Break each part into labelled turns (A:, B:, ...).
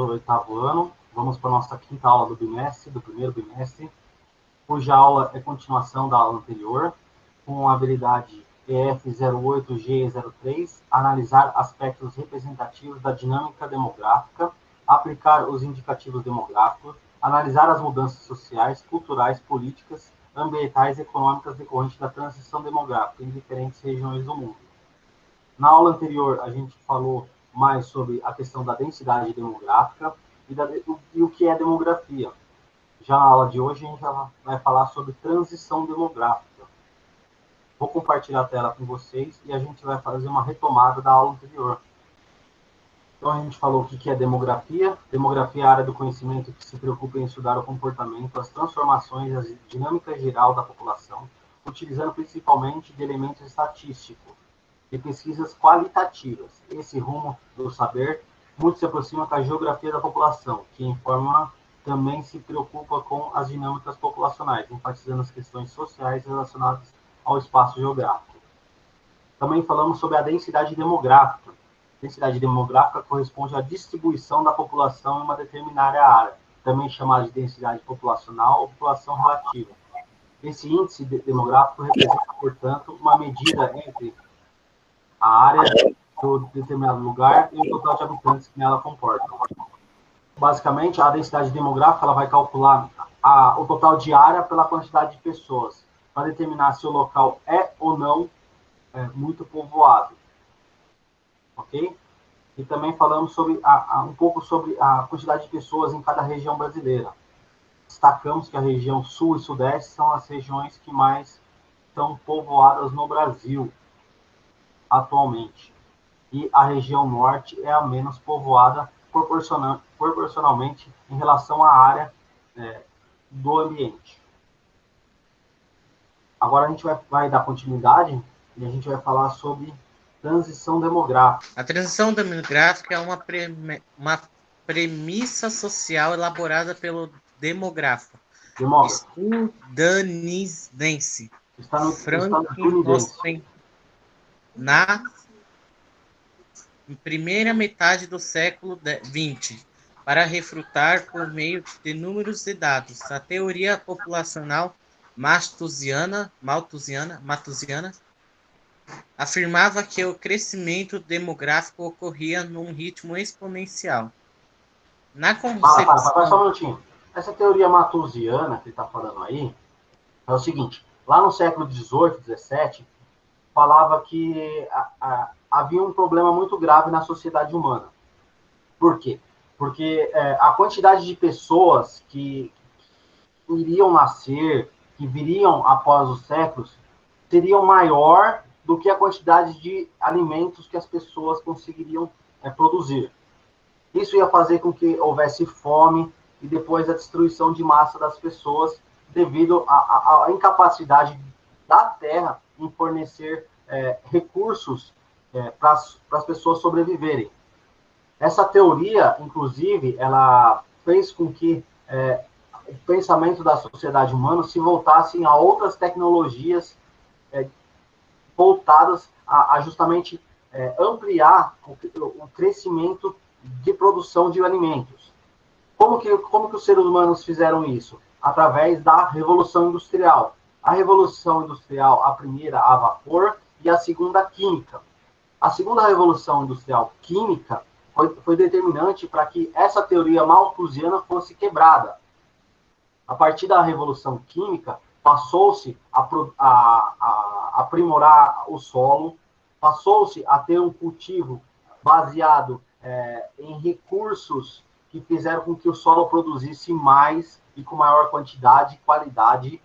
A: do oitavo ano, vamos para a nossa quinta aula do bimestre, do primeiro bimestre, cuja aula é continuação da aula anterior, com a habilidade EF08G03, analisar aspectos representativos da dinâmica demográfica, aplicar os indicativos demográficos, analisar as mudanças sociais, culturais, políticas, ambientais e econômicas decorrentes da transição demográfica em diferentes regiões do mundo. Na aula anterior, a gente falou mais sobre a questão da densidade demográfica e o que é demografia. Já na aula de hoje, a gente vai falar sobre transição demográfica. Vou compartilhar a tela com vocês e a gente vai fazer uma retomada da aula anterior. Então, a gente falou o que é demografia. Demografia é a área do conhecimento que se preocupa em estudar o comportamento, as transformações e a dinâmica geral da população, utilizando principalmente de elementos estatísticos e pesquisas qualitativas. Esse rumo do saber muito se aproxima com a geografia da população, que em forma também se preocupa com as dinâmicas populacionais, enfatizando as questões sociais relacionadas ao espaço geográfico. Também falamos sobre a densidade demográfica. Densidade demográfica corresponde à distribuição da população em uma determinada área, também chamada de densidade populacional ou população relativa. Esse índice demográfico representa, portanto, uma medida entre a área do determinado lugar e o total de habitantes que nela comporta. Basicamente, a densidade demográfica ela vai calcular o total de área pela quantidade de pessoas, para determinar se o local é ou não muito povoado. Ok? E também falamos sobre um pouco sobre a quantidade de pessoas em cada região brasileira. Destacamos que a região sul e sudeste são as regiões que mais são povoadas no Brasil atualmente. E a região norte é a menos povoada proporcionalmente em relação à área do ambiente. Agora a gente vai dar continuidade e a gente vai falar sobre transição demográfica.
B: A transição demográfica é uma premissa social elaborada pelo demógrafo estadunidense Franklin Roosevelt na primeira metade do século XX, para refutar por meio de números e dados a teoria populacional malthusiana afirmava que o crescimento demográfico ocorria num ritmo exponencial. Na concepção...
A: Para só um minutinho. Essa teoria malthusiana que ele está falando aí é o seguinte: lá no século XVIII, XVII, falava que havia um problema muito grave na sociedade humana. Por quê? Porque a quantidade de pessoas que iriam nascer, que viriam após os séculos, seriam maior do que a quantidade de alimentos que as pessoas conseguiriam produzir. Isso ia fazer com que houvesse fome e depois a destruição de massa das pessoas devido à incapacidade da Terra em fornecer recursos para as pessoas sobreviverem. Essa teoria, inclusive, ela fez com que o pensamento da sociedade humana se voltasse a outras tecnologias voltadas a justamente ampliar o crescimento de produção de alimentos. Como que os seres humanos fizeram isso? Através da Revolução Industrial. A Revolução Industrial, a primeira a vapor e a segunda a química. A segunda Revolução Industrial química foi determinante para que essa teoria malthusiana fosse quebrada. A partir da Revolução Química, passou-se a aprimorar o solo, passou-se a ter um cultivo baseado em recursos que fizeram com que o solo produzisse mais e com maior quantidade e qualidade.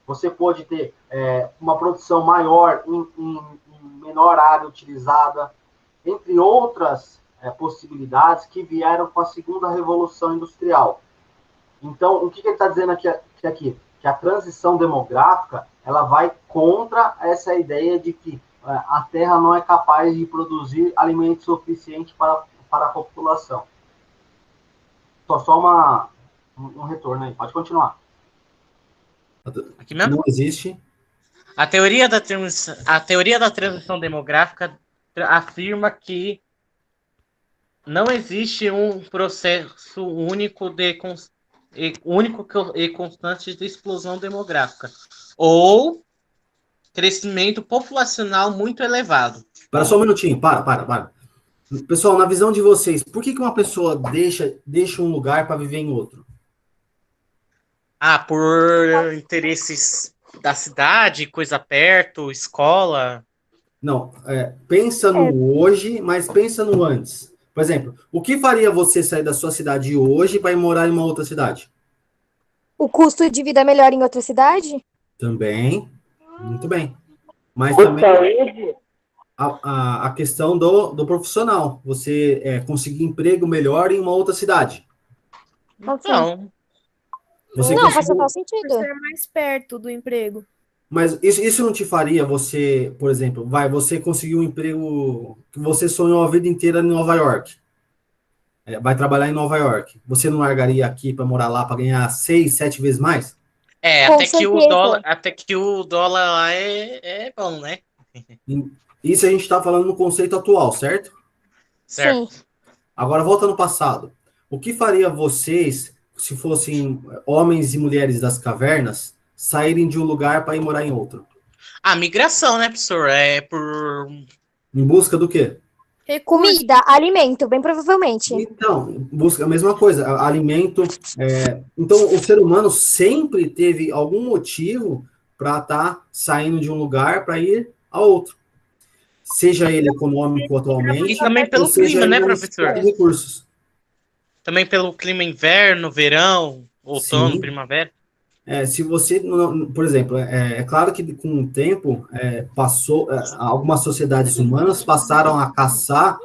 A: Você pode ter uma produção maior em menor área utilizada, entre outras possibilidades que vieram com a segunda Revolução Industrial. Então, o que ele está dizendo aqui? Que a transição demográfica ela vai contra essa ideia de que a Terra não é capaz de produzir alimentos suficientes para a população. Só um retorno aí. Pode continuar.
B: Aqui mesmo?
C: Não existe.
B: A teoria da transição demográfica afirma que não existe um processo único e constante de explosão demográfica ou crescimento populacional muito elevado.
C: Para só um minutinho, para. Pessoal, na visão de vocês, por que uma pessoa deixa um lugar para viver em outro?
B: Por interesses da cidade, coisa perto, escola.
C: Não, pensa no hoje, mas pensa no antes. Por exemplo, o que faria você sair da sua cidade hoje para ir morar em uma outra cidade?
D: O custo de vida é melhor em outra cidade?
C: Também, muito bem. Mas também a questão do profissional. Você conseguir emprego melhor em uma outra cidade.
B: Não.
C: Você
D: não, faz
C: conseguiu...
D: total sentido.
E: Ser mais perto do emprego.
C: Mas isso não te faria você, por exemplo, você conseguir um emprego que você sonhou a vida inteira em Nova York. Vai trabalhar em Nova York. Você não largaria aqui para morar lá para ganhar 6, 7 vezes mais?
B: Até que o dólar lá é bom, né?
C: Isso a gente está falando no conceito atual, certo?
B: Certo.
D: Sim.
C: Agora volta no passado. O que faria vocês, se fossem homens e mulheres das cavernas, saírem de um lugar para ir morar em outro?
B: A migração, né, professor?
C: Em busca do quê?
D: Comida, alimento, bem provavelmente.
C: Então, busca a mesma coisa, alimento. Então, o ser humano sempre teve algum motivo para estar saindo de um lugar para ir a outro. Seja ele econômico atualmente,
B: e também pelo clima, né, professor?
C: Recursos.
B: Também pelo clima inverno, verão, outono, primavera.
C: Se você, por exemplo, é claro que com o tempo algumas sociedades humanas passaram a caçar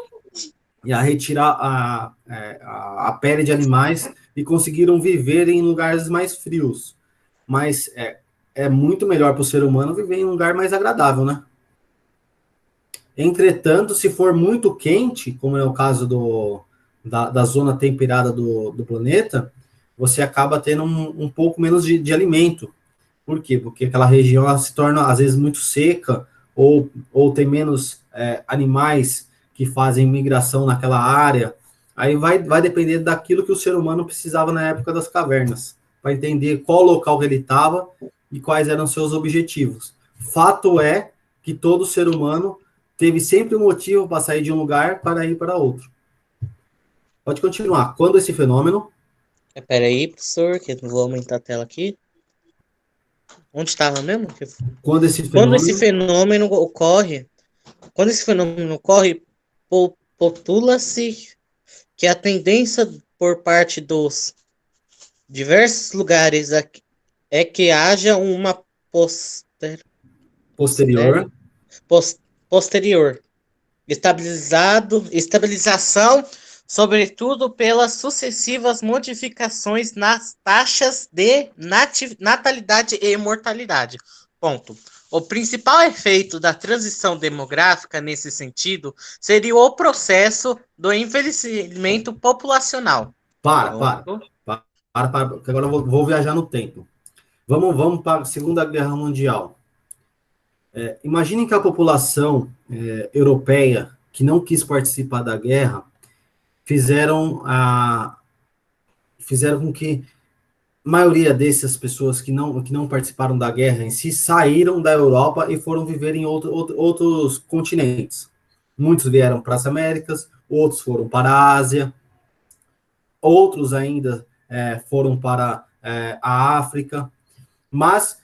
C: e a retirar a pele de animais e conseguiram viver em lugares mais frios. Mas é muito melhor para o ser humano viver em um lugar mais agradável, né? Entretanto, se for muito quente, como é o caso da zona temperada do planeta, você acaba tendo um pouco menos de alimento. Por quê? Porque aquela região ela se torna, às vezes, muito seca, ou tem menos animais que fazem migração naquela área. Aí vai depender daquilo que o ser humano precisava na época das cavernas, para entender qual local que ele estava e quais eram seus objetivos. Fato é que todo ser humano teve sempre um motivo para sair de um lugar para ir para outro. Pode continuar. Quando esse fenômeno...
B: Espera aí, professor, que eu vou aumentar a tela aqui. Onde estava mesmo?
C: Quando esse
B: fenômeno ocorre, postula-se que a tendência por parte dos diversos lugares é que haja uma posterior estabilização, sobretudo pelas sucessivas modificações nas taxas de natalidade e mortalidade. Ponto. O principal efeito da transição demográfica nesse sentido seria o processo do envelhecimento populacional.
C: Para. Agora eu vou viajar no tempo. Vamos para a Segunda Guerra Mundial. Imaginem que a população europeia que não quis participar da guerra fizeram com que a maioria dessas pessoas que não participaram da guerra em si saíram da Europa e foram viver em outros continentes. Muitos vieram para as Américas, outros foram para a Ásia, outros ainda foram para a África, mas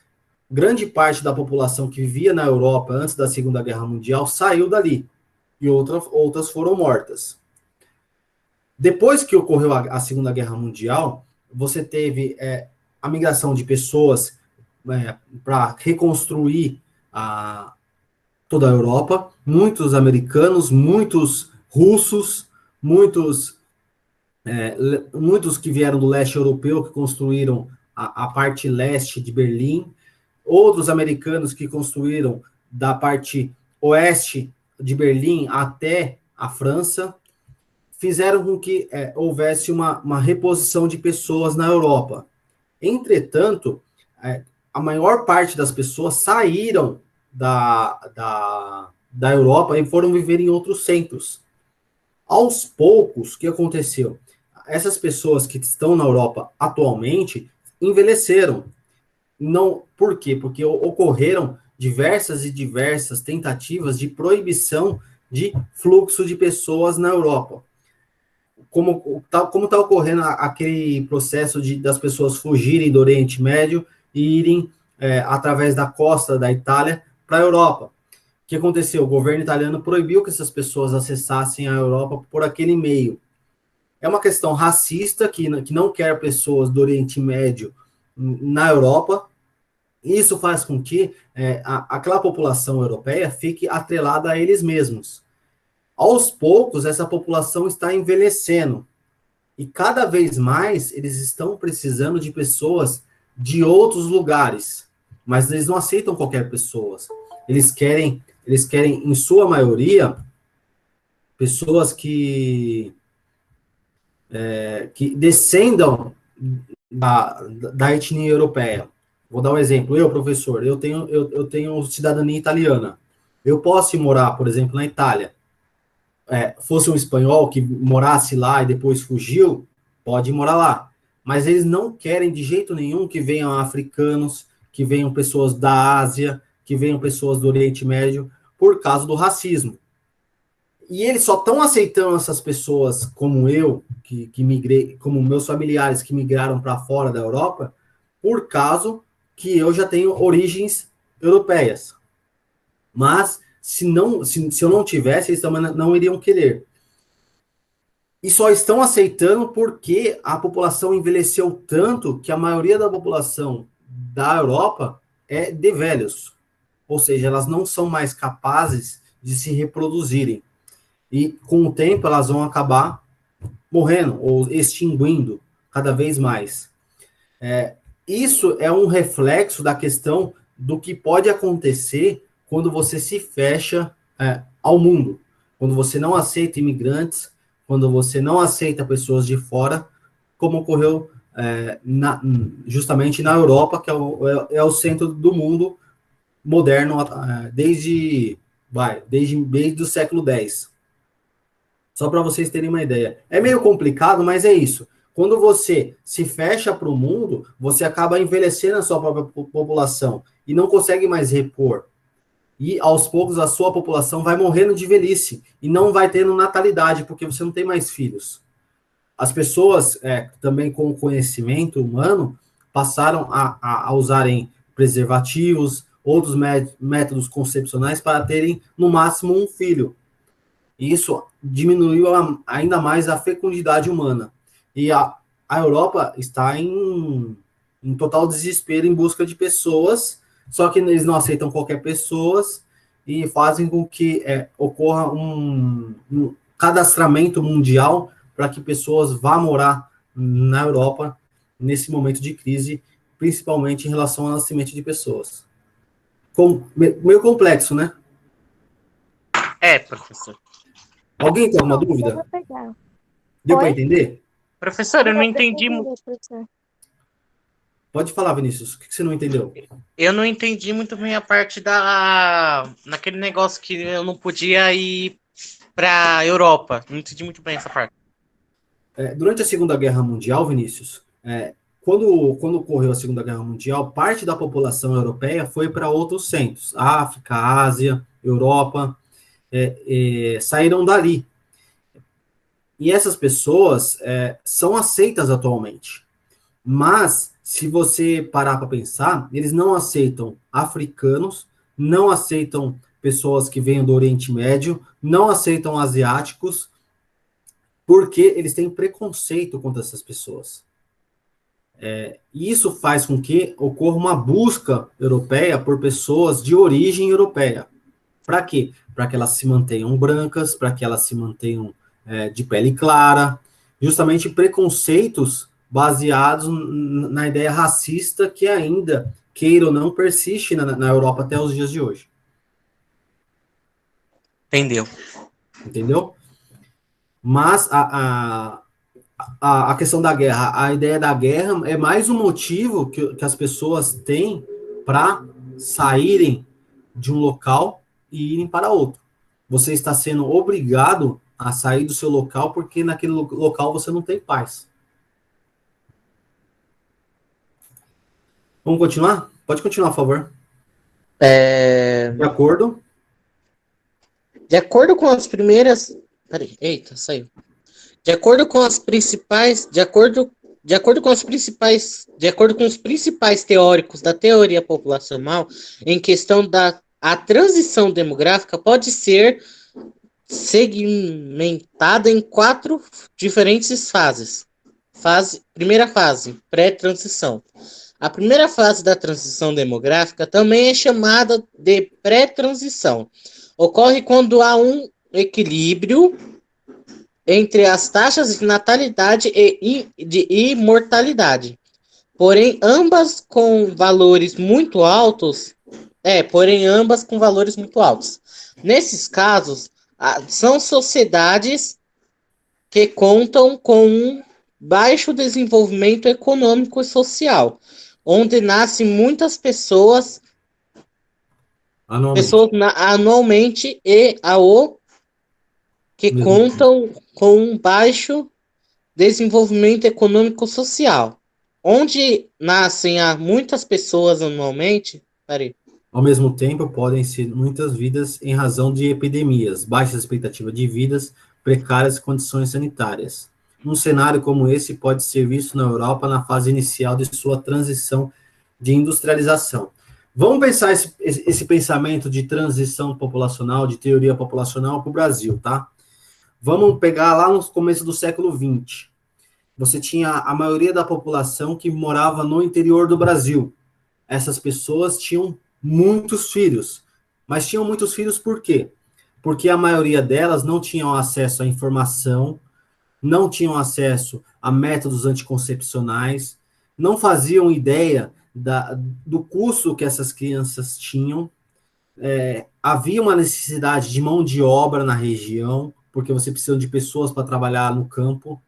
C: grande parte da população que vivia na Europa antes da Segunda Guerra Mundial saiu dali, e outras foram mortas. Depois que ocorreu a Segunda Guerra Mundial, você teve a migração de pessoas para reconstruir toda a Europa, muitos americanos, muitos russos, muitos que vieram do leste europeu, que construíram a parte leste de Berlim, outros americanos que construíram da parte oeste de Berlim até a França, fizeram com que houvesse uma reposição de pessoas na Europa. Entretanto, a maior parte das pessoas saíram da Europa e foram viver em outros centros. Aos poucos, o que aconteceu? Essas pessoas que estão na Europa atualmente envelheceram. Não, por quê? Porque ocorreram diversas e diversas tentativas de proibição de fluxo de pessoas na Europa. Como está ocorrendo aquele processo das pessoas fugirem do Oriente Médio e irem através da costa da Itália para a Europa. O que aconteceu? O governo italiano proibiu que essas pessoas acessassem a Europa por aquele meio. É uma questão racista, que não quer pessoas do Oriente Médio na Europa. Isso faz com que aquela população europeia fique atrelada a eles mesmos. Aos poucos, essa população está envelhecendo. E cada vez mais, eles estão precisando de pessoas de outros lugares. Mas eles não aceitam qualquer pessoa. Eles querem, em sua maioria, pessoas que descendam da etnia europeia. Vou dar um exemplo. Eu, professor, eu tenho cidadania italiana. Eu posso ir morar, por exemplo, na Itália. Fosse um espanhol que morasse lá e depois fugiu, pode morar lá. Mas eles não querem de jeito nenhum que venham africanos, que venham pessoas da Ásia, que venham pessoas do Oriente Médio, por causa do racismo. E eles só estão aceitando essas pessoas como eu, que migrei, como meus familiares que migraram para fora da Europa, por causa que eu já tenho origens europeias. Mas, se eu não tivesse, eles também não iriam querer. E só estão aceitando porque a população envelheceu tanto que a maioria da população da Europa é de velhos. Ou seja, elas não são mais capazes de se reproduzirem. E, com o tempo, elas vão acabar morrendo ou extinguindo cada vez mais. Isso é um reflexo da questão do que pode acontecer quando você se fecha ao mundo. Quando você não aceita imigrantes, quando você não aceita pessoas de fora, como ocorreu justamente na Europa, que é o centro do mundo moderno desde o século X. Só para vocês terem uma ideia. É meio complicado, mas é isso. Quando você se fecha para o mundo, você acaba envelhecendo a sua própria população e não consegue mais repor. E, aos poucos, a sua população vai morrendo de velhice e não vai tendo natalidade, porque você não tem mais filhos. As pessoas, também com o conhecimento humano, passaram a usarem preservativos, outros métodos concepcionais para terem, no máximo, um filho. E isso diminuiu ainda mais a fecundidade humana. E a Europa está em total desespero em busca de pessoas, só que eles não aceitam qualquer pessoa e fazem com que ocorra um cadastramento mundial para que pessoas vá morar na Europa nesse momento de crise, principalmente em relação ao nascimento de pessoas. Meio complexo, né?
B: Professor.
C: Alguém tem alguma dúvida? Deu para entender?
B: Professor, eu não entendi muito.
C: Pode falar, Vinícius. O que você não entendeu?
B: Eu não entendi muito bem a parte naquele negócio que eu não podia ir para a Europa. Não entendi muito bem essa parte.
C: Durante a Segunda Guerra Mundial, Vinícius, quando ocorreu a Segunda Guerra Mundial, parte da população europeia foi para outros centros. África, Ásia, Europa, saíram dali. E essas pessoas são aceitas atualmente. Mas, se você parar para pensar, eles não aceitam africanos, não aceitam pessoas que venham do Oriente Médio, não aceitam asiáticos, porque eles têm preconceito contra essas pessoas. E isso faz com que ocorra uma busca europeia por pessoas de origem europeia. Para quê? Para que elas se mantenham brancas, para que elas se mantenham de pele clara, justamente preconceitos baseados na ideia racista que ainda, queira ou não, persiste na Europa até os dias de hoje. Entendeu? Mas a questão da guerra, a ideia da guerra é mais um motivo que as pessoas têm para saírem de um local e irem para outro. Você está sendo obrigado a sair do seu local, porque naquele local você não tem paz. Vamos continuar? Pode continuar, por favor. De acordo.
B: De acordo com as primeiras... Peraí, eita, saiu. De acordo com os principais teóricos da teoria populacional, em questão a transição demográfica pode ser segmentada em 4 diferentes fases. Primeira fase, pré-transição. A primeira fase da transição demográfica também é chamada de pré-transição. Ocorre quando há um equilíbrio entre as taxas de natalidade e de mortalidade. Porém, ambas com valores muito altos. Nesses casos, são sociedades que contam com um baixo desenvolvimento econômico e social, onde nascem muitas pessoas anualmente e que contam com um baixo desenvolvimento econômico social, onde nascem muitas pessoas anualmente.
C: Ao mesmo tempo, podem ser muitas vidas em razão de epidemias, baixa expectativa de vidas, precárias condições sanitárias. Um cenário como esse pode ser visto na Europa na fase inicial de sua transição de industrialização. Vamos pensar esse pensamento de transição populacional, de teoria populacional para o Brasil, tá? Vamos pegar lá no começo do século XX. Você tinha a maioria da população que morava no interior do Brasil. Essas pessoas tinham muitos filhos. Mas tinham muitos filhos por quê? Porque a maioria delas não tinham acesso à informação, não tinham acesso a métodos anticoncepcionais, não faziam ideia do custo que essas crianças tinham. Havia uma necessidade de mão de obra na região, porque você precisa de pessoas para trabalhar no campo.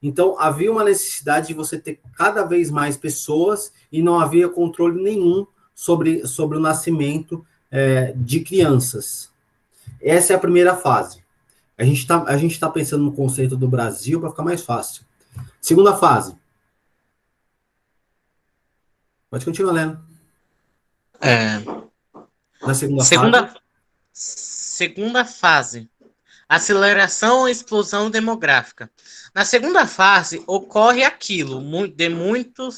C: Então, havia uma necessidade de você ter cada vez mais pessoas e não havia controle nenhum sobre o nascimento de crianças. Essa é a primeira fase. A gente tá pensando no conceito do Brasil para ficar mais fácil. Segunda fase. Pode continuar, Leno. Na
B: segunda fase. Aceleração ou explosão demográfica. Na segunda fase, ocorre aquilo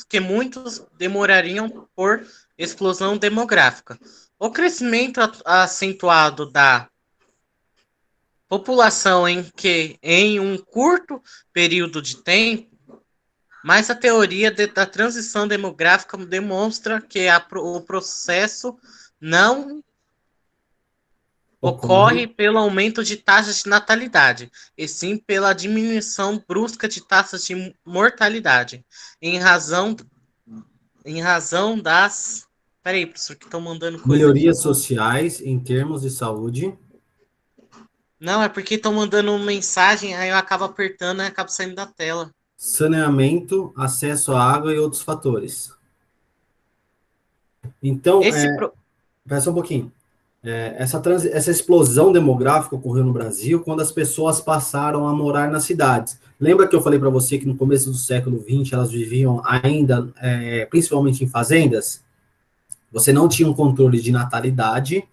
B: que muitos demorariam por explosão demográfica. O crescimento acentuado da população em um curto período de tempo, mas a teoria da transição demográfica demonstra que o processo não ocorre pelo aumento de taxas de natalidade, e sim pela diminuição brusca de taxas de mortalidade, em razão das... Peraí, professor, que estão mandando coisa
C: melhorias
B: aqui.
C: Sociais em termos de saúde.
B: Não, é porque estão mandando mensagem, aí eu acabo apertando e acabo saindo da tela.
C: Saneamento, acesso à água e outros fatores. Então, pensa um pouquinho. Essa explosão demográfica ocorreu no Brasil quando as pessoas passaram a morar nas cidades. Lembra que eu falei para você que no começo do século XX elas viviam ainda, principalmente em fazendas? Você não tinha um controle de natalidade,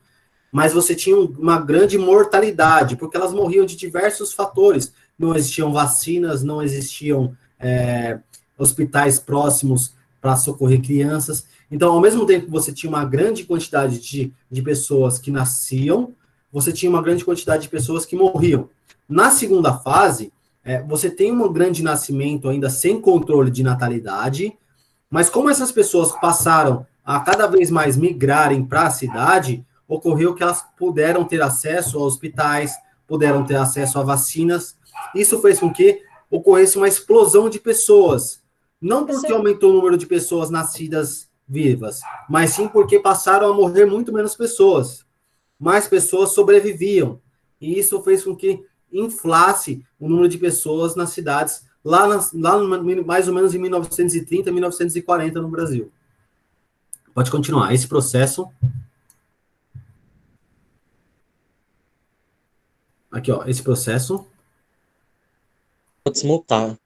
C: mas você tinha uma grande mortalidade, porque elas morriam de diversos fatores. Não existiam vacinas, não existiam hospitais próximos para socorrer crianças. Então, ao mesmo tempo que você tinha uma grande quantidade de pessoas que nasciam, você tinha uma grande quantidade de pessoas que morriam. Na segunda fase, você tem um grande nascimento ainda sem controle de natalidade, mas como essas pessoas passaram a cada vez mais migrarem para a cidade, ocorreu que elas puderam ter acesso a hospitais, puderam ter acesso a vacinas. Isso fez com que ocorresse uma explosão de pessoas. Não porque aumentou o número de pessoas nascidas vivas, mas sim porque passaram a morrer muito menos pessoas. Mais pessoas sobreviviam. E isso fez com que inflasse o número de pessoas nas cidades, lá mais ou menos em 1930, 1940 no Brasil. Pode continuar. Esse processo... Aqui, ó, esse processo
B: desmutar.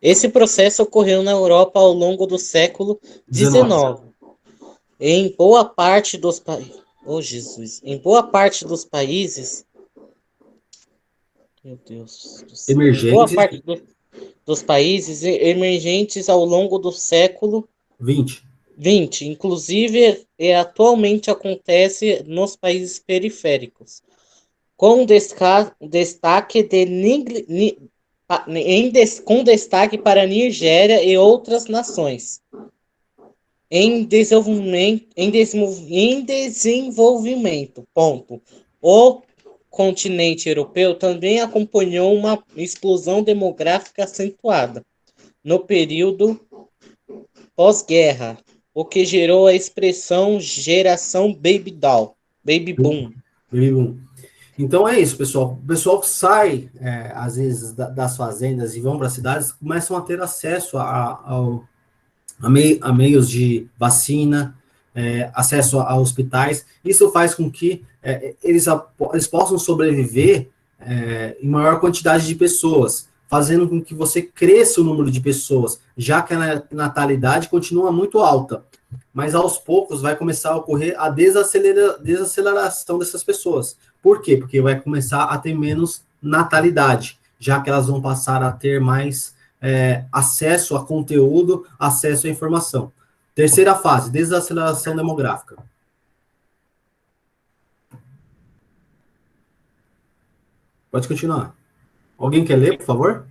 B: Esse processo ocorreu na Europa ao longo do século XIX. Em boa parte dos em boa parte dos países, meu Deus do céu, boa
C: Emergentes.
B: parte dos países emergentes ao longo do século
C: 20.
B: Inclusive, atualmente acontece nos países periféricos, com destaque com destaque para Nigéria e outras nações em desenvolvimento. Ponto. O continente europeu também acompanhou uma explosão demográfica acentuada no período pós-guerra, o que gerou a expressão geração Baby Boom.
C: Baby boom. Então é isso, pessoal. O pessoal que sai, às vezes, das fazendas e vão para as cidades, começam a ter acesso a meios de vacina, acesso a hospitais. Isso faz com que eles possam sobreviver em maior quantidade de pessoas, fazendo com que você cresça o número de pessoas, já que a natalidade continua muito alta. Mas aos poucos vai começar a ocorrer a desaceleração dessas pessoas. Por quê? Porque vai começar a ter menos natalidade, já que elas vão passar a ter mais acesso a conteúdo, acesso à informação. Terceira fase, desaceleração demográfica. Pode continuar. Alguém quer ler, por favor?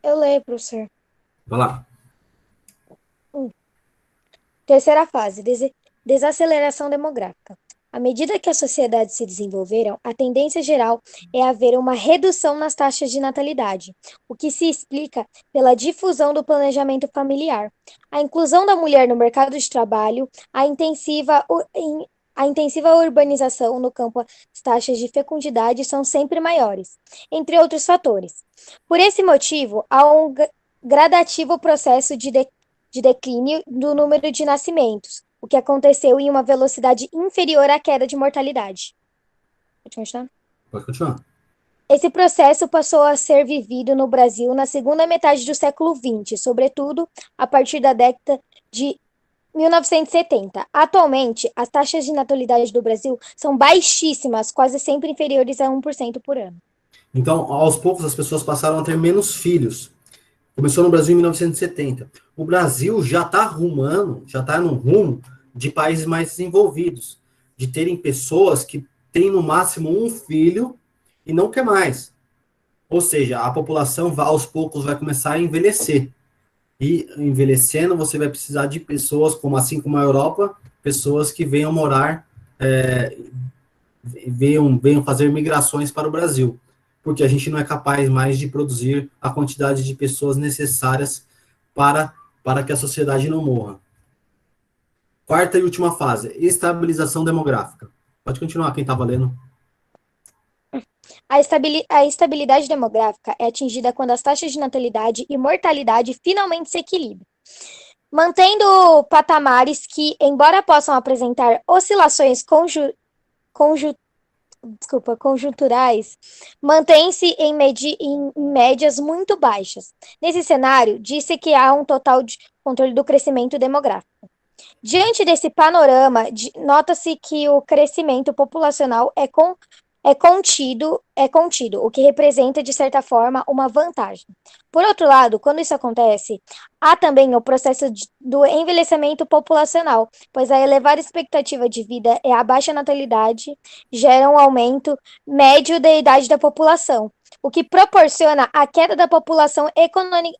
D: Eu leio, professor.
C: Vai lá.
D: Terceira fase, desaceleração demográfica. À medida que as sociedades se desenvolveram, a tendência geral é haver uma redução nas taxas de natalidade, o que se explica pela difusão do planejamento familiar, a inclusão da mulher no mercado de trabalho, a intensiva urbanização no campo, as taxas de fecundidade são sempre maiores, entre outros fatores. Por esse motivo, há um gradativo processo de declínio do número de nascimentos, o que aconteceu em uma velocidade inferior à queda de mortalidade. Pode continuar?
C: Pode continuar.
D: Esse processo passou a ser vivido no Brasil na segunda metade do século XX, sobretudo a partir da década de 1970. Atualmente, as taxas de natalidade do Brasil são baixíssimas, quase sempre inferiores a 1% por ano.
C: Então, aos poucos, as pessoas passaram a ter menos filhos. Começou no Brasil em 1970. O Brasil já está num rumo de países mais desenvolvidos, de terem pessoas que têm no máximo um filho e não quer mais. Ou seja, a população aos poucos vai começar a envelhecer. E envelhecendo, você vai precisar de pessoas, assim como a Europa, pessoas que venham morar, venham fazer migrações para o Brasil, porque a gente não é capaz mais de produzir a quantidade de pessoas necessárias para que a sociedade não morra. Quarta e última fase, estabilização demográfica. Pode continuar, quem estava lendo.
D: A estabilidade demográfica é atingida quando as taxas de natalidade e mortalidade finalmente se equilibram, mantendo patamares que, embora possam apresentar oscilações conjunturais, mantém-se em médias muito baixas. Nesse cenário, disse que há um total de controle do crescimento demográfico. Diante desse panorama, nota-se que o crescimento populacional é contido, o que representa, de certa forma, uma vantagem. Por outro lado, quando isso acontece, há também o processo do envelhecimento populacional, pois a elevada expectativa de vida e a baixa natalidade geram um aumento médio da idade da população, o que proporciona a queda da população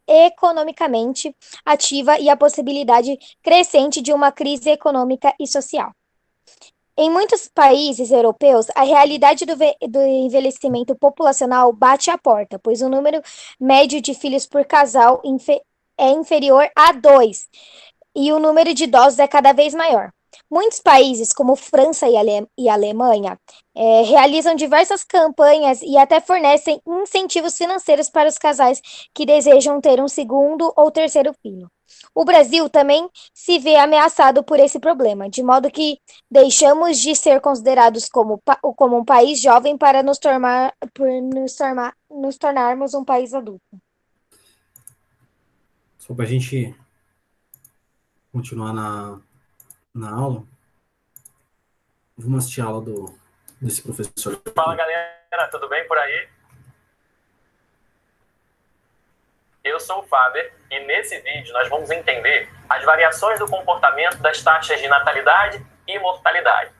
D: economicamente ativa e a possibilidade crescente de uma crise econômica e social. Em muitos países europeus, a realidade do envelhecimento populacional bate à porta, pois o número médio de filhos por casal é inferior a 2, e o número de idosos é cada vez maior. Muitos países, como França e Alemanha, realizam diversas campanhas e até fornecem incentivos financeiros para os casais que desejam ter um segundo ou terceiro filho. O Brasil também se vê ameaçado por esse problema, de modo que deixamos de ser considerados como um país jovem para nos tornarmos um país adulto.
C: Só para a gente continuar na aula, vamos assistir a aula desse professor.
F: Fala galera, tudo bem por aí? Eu sou o Faber e nesse vídeo nós vamos entender as variações do comportamento das taxas de natalidade e mortalidade.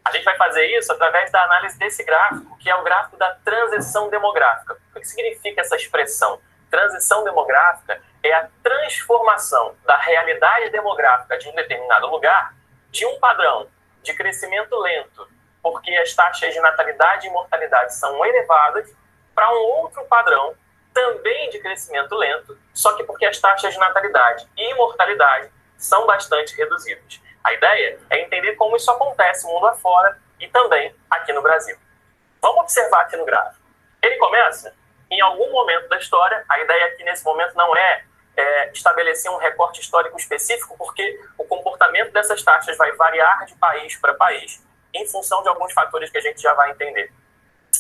F: A gente vai fazer isso através da análise desse gráfico, que é o gráfico da transição demográfica. O que significa essa expressão? Transição demográfica é a transformação da realidade demográfica de um determinado lugar de um padrão de crescimento lento, porque as taxas de natalidade e mortalidade são elevadas, para um outro padrão também de crescimento lento, só que porque as taxas de natalidade e mortalidade são bastante reduzidas. A ideia é entender como isso acontece mundo afora e também aqui no Brasil. Vamos observar aqui no gráfico. Ele começa em algum momento da história. A ideia aqui nesse momento não é estabelecer um recorte histórico específico, porque o comportamento dessas taxas vai variar de país para país em função de alguns fatores que a gente já vai entender.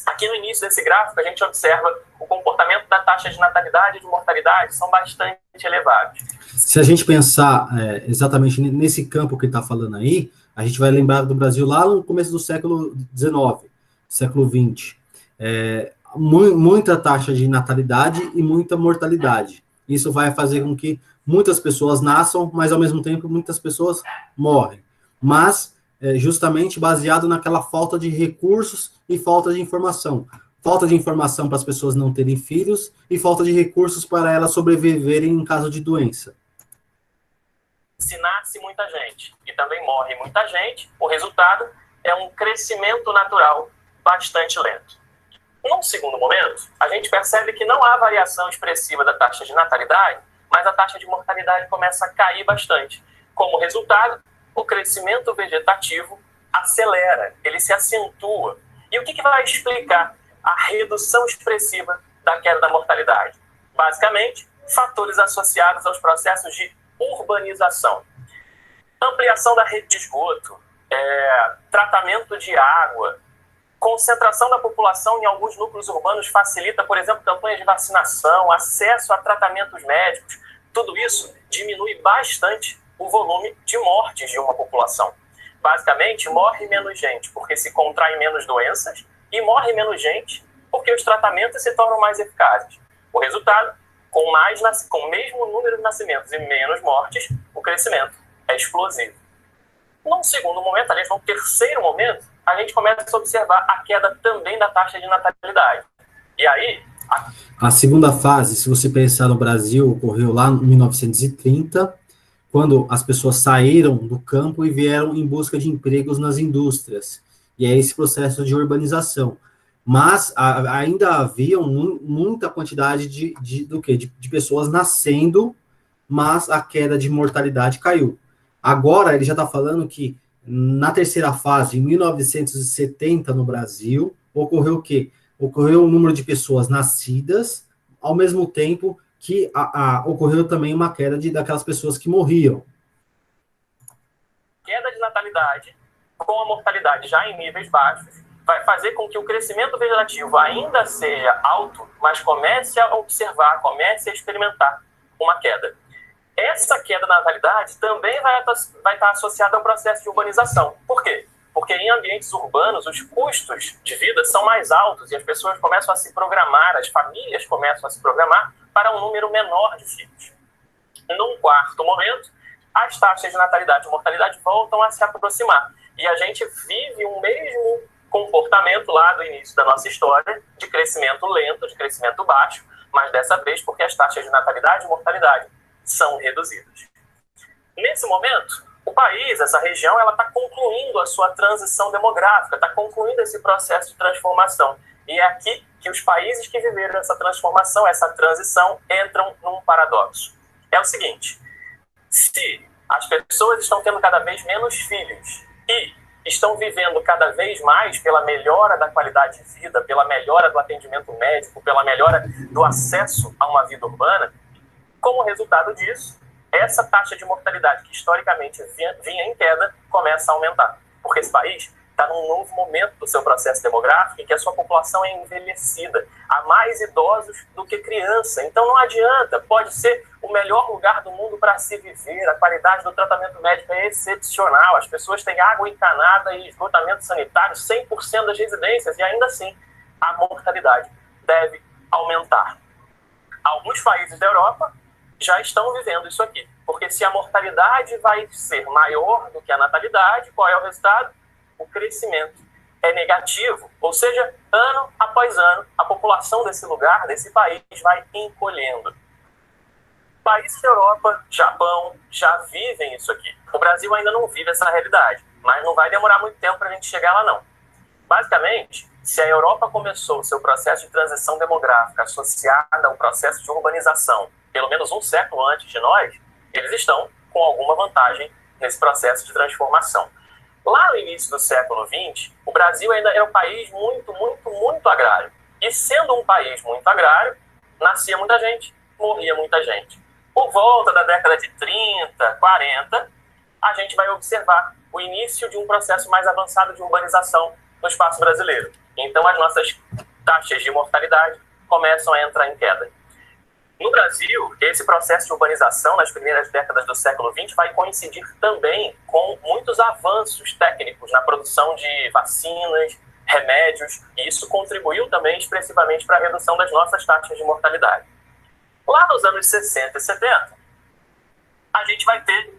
F: Aqui no início desse gráfico, a gente observa o comportamento da taxa de natalidade e de mortalidade são bastante elevados.
C: Se a gente pensar exatamente nesse campo que ele está falando aí, a gente vai lembrar do Brasil lá no começo do século XIX, século XX. Muita taxa de natalidade e muita mortalidade. Isso vai fazer com que muitas pessoas nasçam, mas ao mesmo tempo muitas pessoas morrem. Mas justamente baseado naquela falta de recursos e falta de informação. Falta de informação para as pessoas não terem filhos e falta de recursos para elas sobreviverem em caso de doença.
F: Se nasce muita gente e também morre muita gente, o resultado é um crescimento natural bastante lento. Num segundo momento, a gente percebe que não há variação expressiva da taxa de natalidade, mas a taxa de mortalidade começa a cair bastante. Como resultado, o crescimento vegetativo acelera, ele se acentua. E o que vai explicar a redução expressiva da queda da mortalidade? Basicamente, fatores associados aos processos de urbanização. Ampliação da rede de esgoto, tratamento de água, concentração da população em alguns núcleos urbanos facilita, por exemplo, campanhas de vacinação, acesso a tratamentos médicos. Tudo isso diminui bastante o volume de mortes de uma população. Basicamente, morre menos gente porque se contraem menos doenças e morre menos gente porque os tratamentos se tornam mais eficazes. O resultado, com o mesmo número de nascimentos e menos mortes, o crescimento é explosivo. Num segundo momento, aliás, num terceiro momento, a gente começa a observar a queda também da taxa de natalidade. E aí...
C: A segunda fase, se você pensar no Brasil, ocorreu lá em 1930, quando as pessoas saíram do campo e vieram em busca de empregos nas indústrias. E é esse processo de urbanização. Mas ainda havia muita quantidade de pessoas nascendo, mas a queda de mortalidade caiu. Agora, ele já está falando que na terceira fase, em 1970, no Brasil, ocorreu o quê? Ocorreu o número de pessoas nascidas, ao mesmo tempo que ocorreu também uma queda daquelas pessoas que morriam.
F: Queda de natalidade, com a mortalidade já em níveis baixos, vai fazer com que o crescimento vegetativo ainda seja alto, mas comece a observar, comece a experimentar uma queda. Essa queda da natalidade também vai estar associada ao processo de urbanização. Por quê? Porque em ambientes urbanos os custos de vida são mais altos e as pessoas começam a se programar, as famílias começam a se programar para um número menor de filhos. Num quarto momento, as taxas de natalidade e mortalidade voltam a se aproximar. E a gente vive um mesmo comportamento lá do início da nossa história, de crescimento lento, de crescimento baixo, mas dessa vez porque as taxas de natalidade e mortalidade são reduzidas. Nesse momento, o país, essa região, ela está concluindo a sua transição demográfica, está concluindo esse processo de transformação. E é aqui que os países que viveram essa transformação, essa transição, entram num paradoxo. É o seguinte: se as pessoas estão tendo cada vez menos filhos e estão vivendo cada vez mais pela melhora da qualidade de vida, pela melhora do atendimento médico, pela melhora do acesso a uma vida urbana, como resultado disso, essa taxa de mortalidade, que historicamente vinha em queda, começa a aumentar. Porque esse país está num novo momento do seu processo demográfico em que a sua população é envelhecida. Há mais idosos do que criança. Então não adianta, pode ser o melhor lugar do mundo para se viver, a qualidade do tratamento médico é excepcional, as pessoas têm água encanada e esgotamento sanitário 100% das residências, e ainda assim a mortalidade deve aumentar. Alguns países da Europa já estão vivendo isso aqui, porque se a mortalidade vai ser maior do que a natalidade, qual é o resultado? O crescimento é negativo, ou seja, ano após ano, a população desse lugar, desse país, vai encolhendo. Países da Europa, Japão, já vivem isso aqui. O Brasil ainda não vive essa realidade, mas não vai demorar muito tempo para a gente chegar lá, não. Basicamente, se a Europa começou o seu processo de transição demográfica associada ao processo de urbanização, pelo menos um século antes de nós, eles estão com alguma vantagem nesse processo de transformação. Lá no início do século XX, o Brasil ainda era um país muito agrário. E sendo um país muito agrário, nascia muita gente, morria muita gente. Por volta da década de 30, 40, a gente vai observar o início de um processo mais avançado de urbanização no espaço brasileiro. Então, as nossas taxas de mortalidade começam a entrar em queda. No Brasil, esse processo de urbanização nas primeiras décadas do século XX vai coincidir também com muitos avanços técnicos na produção de vacinas, remédios, e isso contribuiu também expressivamente para a redução das nossas taxas de mortalidade. Lá nos anos 60 e 70, a gente vai ter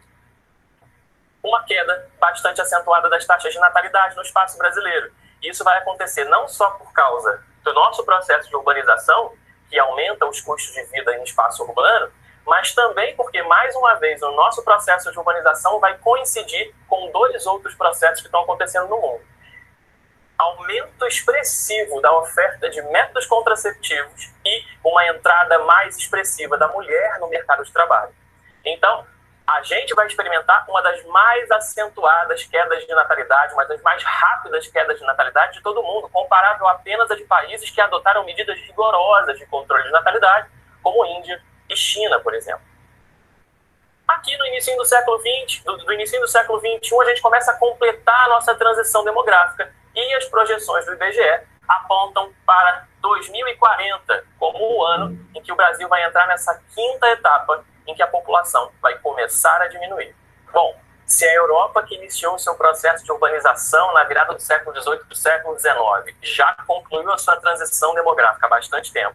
F: uma queda bastante acentuada das taxas de natalidade no espaço brasileiro. E isso vai acontecer não só por causa do nosso processo de urbanização, que aumenta os custos de vida em espaço urbano, mas também porque, mais uma vez, o nosso processo de urbanização vai coincidir com dois outros processos que estão acontecendo no mundo. Aumento expressivo da oferta de métodos contraceptivos e uma entrada mais expressiva da mulher no mercado de trabalho. Então, a gente vai experimentar uma das mais acentuadas quedas de natalidade, uma das mais rápidas quedas de natalidade de todo mundo, comparável apenas a de países que adotaram medidas rigorosas de controle de natalidade, como Índia e China, por exemplo. Aqui no início do século XX, do início do século XXI, a gente começa a completar a nossa transição demográfica e as projeções do IBGE apontam para 2040 como o ano em que o Brasil vai entrar nessa quinta etapa em que a população vai começar a diminuir. Bom, se a Europa, que iniciou o seu processo de urbanização na virada do século XVIII para o século XIX, já concluiu a sua transição demográfica há bastante tempo,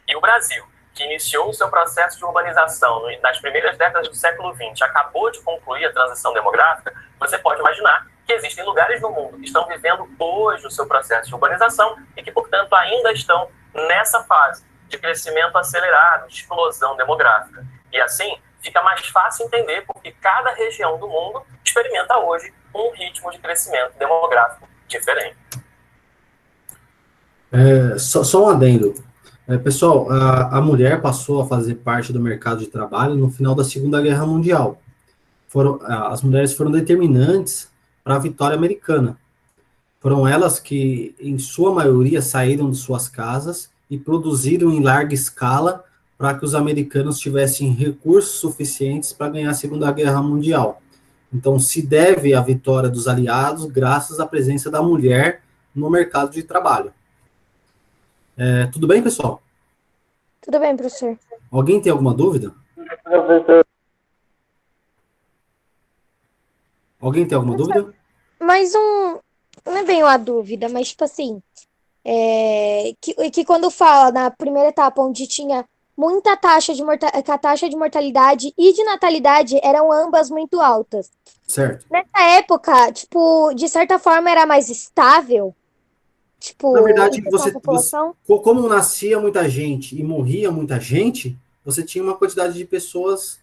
F: e o Brasil, que iniciou o seu processo de urbanização nas primeiras décadas do século XX, acabou de concluir a transição demográfica, você pode imaginar que existem lugares no mundo que estão vivendo hoje o seu processo de urbanização e que, portanto, ainda estão nessa fase de crescimento acelerado, de explosão demográfica. E assim, fica mais fácil entender porque cada região do mundo experimenta hoje um ritmo de crescimento demográfico diferente.
C: Só um adendo. Pessoal, a mulher passou a fazer parte do mercado de trabalho no final da Segunda Guerra Mundial. As mulheres foram determinantes para a vitória americana. Foram elas que, em sua maioria, saíram de suas casas e produziram em larga escala para que os americanos tivessem recursos suficientes para ganhar a Segunda Guerra Mundial. Então, se deve a vitória dos aliados graças à presença da mulher no mercado de trabalho. Tudo bem, pessoal?
D: Tudo bem, professor.
C: Alguém tem alguma dúvida? Alguém tem alguma dúvida?
D: Mais não é bem uma dúvida, mas tipo assim, que quando fala na primeira etapa onde tinha muita taxa de a taxa de mortalidade e de natalidade eram ambas muito altas.
C: Certo.
D: Nessa época, tipo, de certa forma era mais estável. Tipo,
C: na verdade, como nascia muita gente e morria muita gente, você tinha uma quantidade de pessoas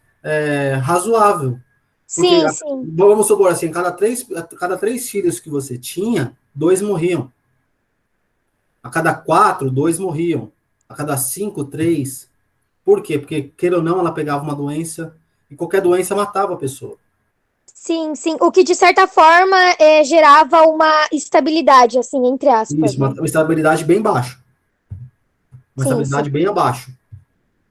C: razoável.
D: Sim, sim.
C: Vamos supor assim, cada três filhos que você tinha, 2 morriam. A cada 4, 2 morriam. A cada 5, 3. Por quê? Porque, queira ou não, ela pegava uma doença e qualquer doença matava a pessoa.
D: Sim, sim. O que, de certa forma, gerava uma estabilidade, assim, entre aspas.
C: Isso, uma estabilidade bem baixa. Uma estabilidade bem abaixo.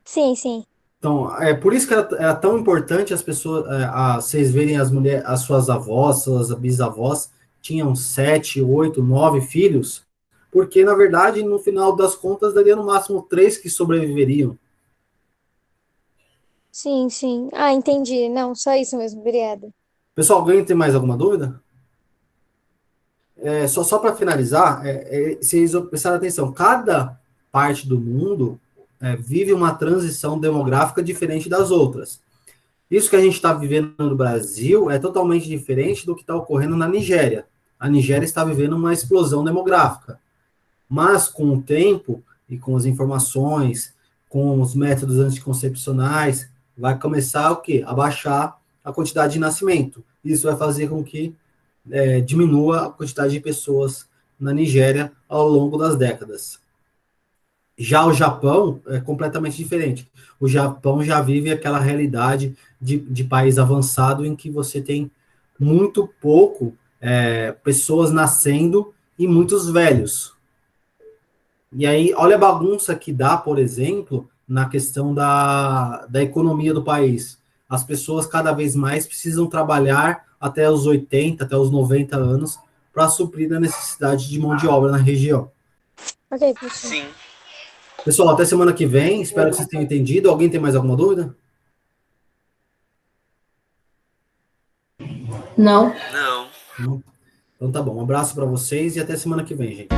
D: Sim, sim.
C: Então, é por isso que era tão importante as pessoas, vocês verem as mulheres, as suas avós, suas bisavós, tinham 7, 8, 9 filhos, porque, na verdade, no final das contas, daria no máximo 3 que sobreviveriam.
D: Sim, sim. Ah, entendi. Não, só isso mesmo. Obrigada.
C: Pessoal, alguém tem mais alguma dúvida? Só para finalizar, vocês prestaram atenção, cada parte do mundo vive uma transição demográfica diferente das outras. Isso que a gente está vivendo no Brasil é totalmente diferente do que está ocorrendo na Nigéria. A Nigéria está vivendo uma explosão demográfica. Mas, com o tempo e com as informações, com os métodos anticoncepcionais, vai começar o quê? A baixar a quantidade de nascimento. Isso vai fazer com que diminua a quantidade de pessoas na Nigéria ao longo das décadas. Já o Japão é completamente diferente. O Japão já vive aquela realidade de país avançado em que você tem muito pouco pessoas nascendo e muitos velhos. E aí, olha a bagunça que dá, por exemplo, na questão da economia do país. As pessoas cada vez mais precisam trabalhar até os 80, até os 90 anos para suprir a necessidade de mão de obra na região.
D: Ok, professor.
G: Sim.
C: Pessoal, até semana que vem. Espero que vocês tenham entendido. Alguém tem mais alguma dúvida?
G: Não.
C: Não? Então tá bom. Um abraço para vocês e até semana que vem, gente.